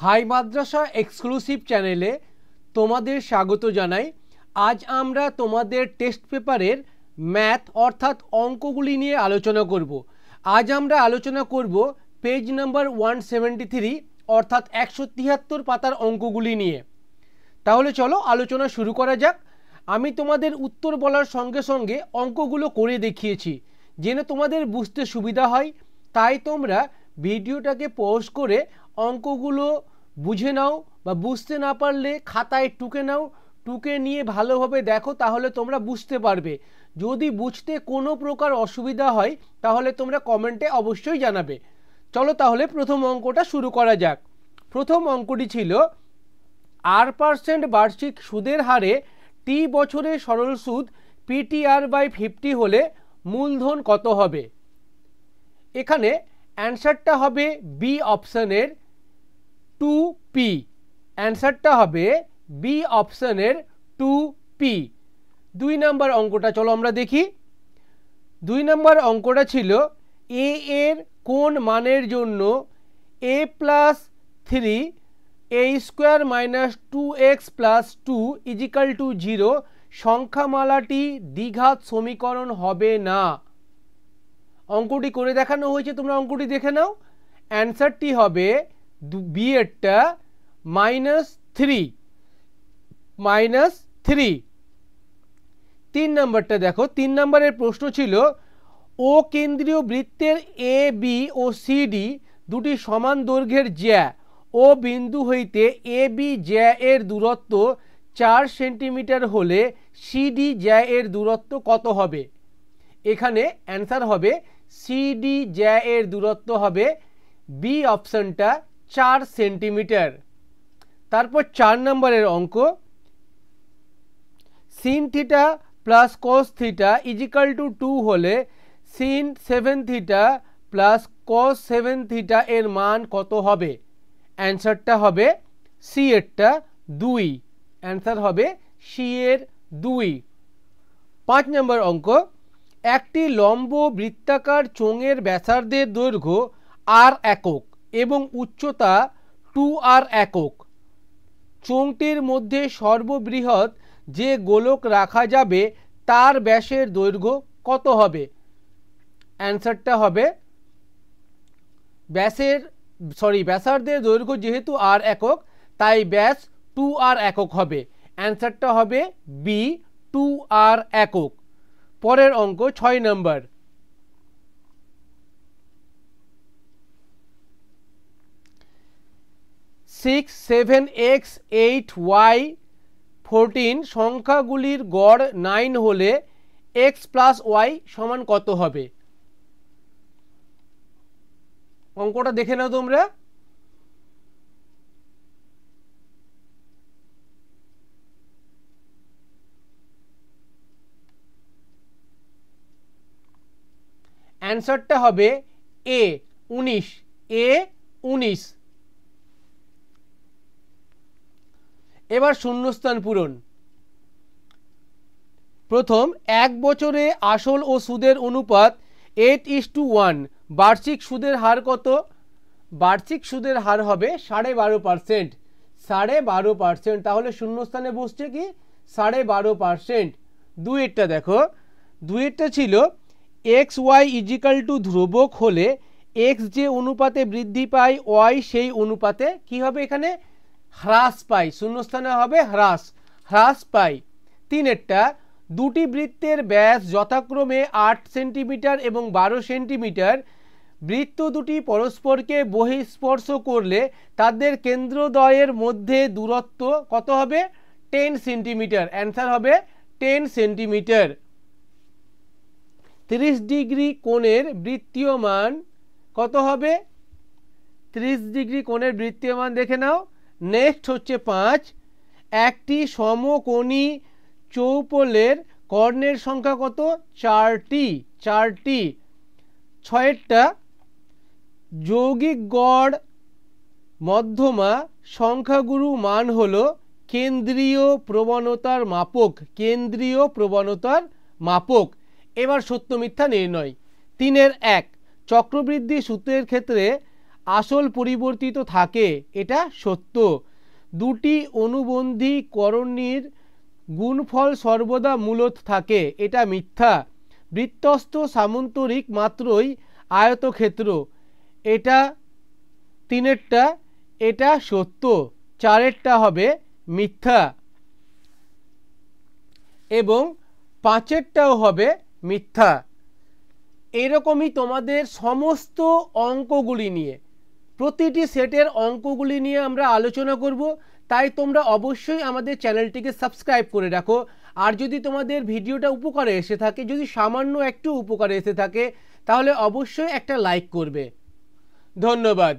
High মাদ্রাসা exclusive চ্যানেলে তোমাদের স্বাগত জানাই। আজ আমরা তোমাদের টেস্ট পেপারের ম্যাথ অর্থাৎ অঙ্কগুলি নিয়ে আলোচনা করব। আজ আমরা আলোচনা করব পেজ নাম্বার 173 অর্থাৎ 173 পাতার অঙ্কগুলি নিয়ে। তাহলে চলো আলোচনা শুরু করা যাক। আমি তোমাদের উত্তর বলার সঙ্গে সঙ্গে অঙ্কগুলো করে দেখিয়েছি, যেন তোমাদের বুঝতে সুবিধা হয়। তাই তোমরা ভিডিওটাকে পজ করে অঙ্কগুলো বুঝে নাও, বা বুঝতে না পারলে খাতায় টুকে নাও, টুকে নিয়ে ভালোভাবে দেখো, তাহলে তোমরা বুঝতে পারবে। যদি বুঝতে কোনো প্রকার অসুবিধা হয় তাহলে তোমরা কমেন্টে অবশ্যই জানাবে। চলো তাহলে প্রথম অঙ্কটা শুরু করা যাক। প্রথম অঙ্কটি ছিল R% বার্ষিক সুদের হারে টি বছরের সরল সুদ PTR/50 হলে মূলধন কত হবে। এখানে অ্যান্সারটা হবে বি অপশনের 2P। অ্যান্সারটা হবে বি অপশনের 2P। 2 নম্বর অঙ্কটা চলো আমরা দেখি। 2 নম্বর অঙ্কটা ছিল এ এর কোন মানের জন্য a+3 a² - 2x + 2 = 0 সংখ্যামালাটি দ্বিঘাত সমীকরণ হবে না। অঙ্কটি করে দেখানো হয়েছে, তোমরা অঙ্কটি দেখে নাও। অ্যান্সারটি হবে বি এরটা -3। 3 নম্বরটা দেখো। 3 নম্বরের প্রশ্ন ছিল ও কেন্দ্রীয় বৃত্তের এ বি ও সিডি দুটি সমান দৈর্ঘ্যের জ্যা ও বিন্দু হইতে এ বি জ্যা এর দূরত্ব 4 সেন্টিমিটার হলে সিডি জ্যা এর দূরত্ব কত হবে। এখানে অ্যান্সার হবে সিডি জ্যা এর দূরত্ব হবে বি অপশনটা 4 সেন্টিমিটার। তারপর 4 নম্বরের অঙ্ক sin θ + cos θ = 2 হলে sin 7θ + cos 7θ এর মান কত হবে। অ্যান্সারটা হবে সি এরটা 2। অ্যান্সার হবে সি এর 2। 5 নম্বর অঙ্ক একটি লম্ব বৃত্তাকার চোঙের ব্যাসার্ধের দৈর্ঘ্য r একক এবং উচ্চতা 2r একক। চোঙটির মধ্যে সর্ববৃহৎ যে গোলক রাখা যাবে তার ব্যাসের দৈর্ঘ্য কত হবে। অ্যান্সারটা হবে ব্যাসার্ধের দৈর্ঘ্য যেহেতু r একক তাই ব্যাস 2r একক হবে। অ্যান্সারটা হবে বি 2r একক। পরের অঙ্ক 6 নম্বর। 6, 7, x, 8, y, 14 সংখ্যাগুলির গড় 9 হলে x + y সমান কত হবে। অঙ্কটা দেখে নাও তোমরা। অ্যান্সারটা হবে এ 19। এবার শূন্যস্থান পূরণ। প্রথম, এক বছরে আসল ও সুদের অনুপাত 8:1। বার্ষিক সুদের হার কত। বার্ষিক সুদের হার হবে 12.5%। 12.5%। তাহলে শূন্যস্থানে বসছে কি 12.5%। 2 এরটা দেখো। 2 এরটা ছিল xy = ধ্রুবক হলে x যে অনুপাতে বৃদ্ধি পায় y সেই অনুপাতে কি হবে, এখানে হ্রাস পায়। শূন্যস্থানে হবে হ্রাস পায়। 3 এরটা দুটি বৃত্তের ব্যাস যথাক্রমে 8 সেন্টিমিটার এবং 12 সেন্টিমিটার। বৃত্ত দুটি পরস্পরকে বহিঃস্পর্শ করলে তাদের কেন্দ্রদ্বয়ের মধ্যে দূরত্ব কত হবে 10 সেন্টিমিটার। অ্যান্সার হবে 10 সেন্টিমিটার। 30 ডিগ্রি কোণের বৃত্তীয় মান কত হবে। 30 ডিগ্রি কোণের বৃত্তীয় মান দেখে নাও। নেক্সট হচ্ছে 5, একটি সমকোণী চৌপলের কর্ণের সংখ্যা কত 4টি। 6টা যৌগিক গড় মধ্যমা সংখ্যাগুরু মান হলো কেন্দ্রীয় প্রবণতার মাপক। এবার সত্য মিথ্যা নির্ণয়। 3 এর 1 চক্রবৃদ্ধি সূত্রের ক্ষেত্রে আসল পরিবর্তিত থাকে, এটা সত্য। দুটি অনুবন্ধী করণীর গুণফল সর্বদা মূলত থাকে, এটা মিথ্যা। বৃত্তস্থ সামান্তরিক মাত্রই আয়তক্ষেত্র, এটা তিনেরটা, এটা সত্য। চারেরটা হবে মিথ্যা এবং পাঁচেরটাও হবে মিথ্যা। এরকমই তোমাদের সমস্ত অঙ্কগুলি নিয়ে, প্রতিটি সেটের অঙ্কগুলি নিয়ে আমরা আলোচনা করব। তাই তোমরা অবশ্যই আমাদের চ্যানেলটিকে সাবস্ক্রাইব করে রাখো। আর যদি তোমাদের ভিডিওটা উপকারে এসে থাকে, যদি সামান্য একটু উপকারে এসে থাকে, তাহলে অবশ্যই একটা লাইক করবে। ধন্যবাদ।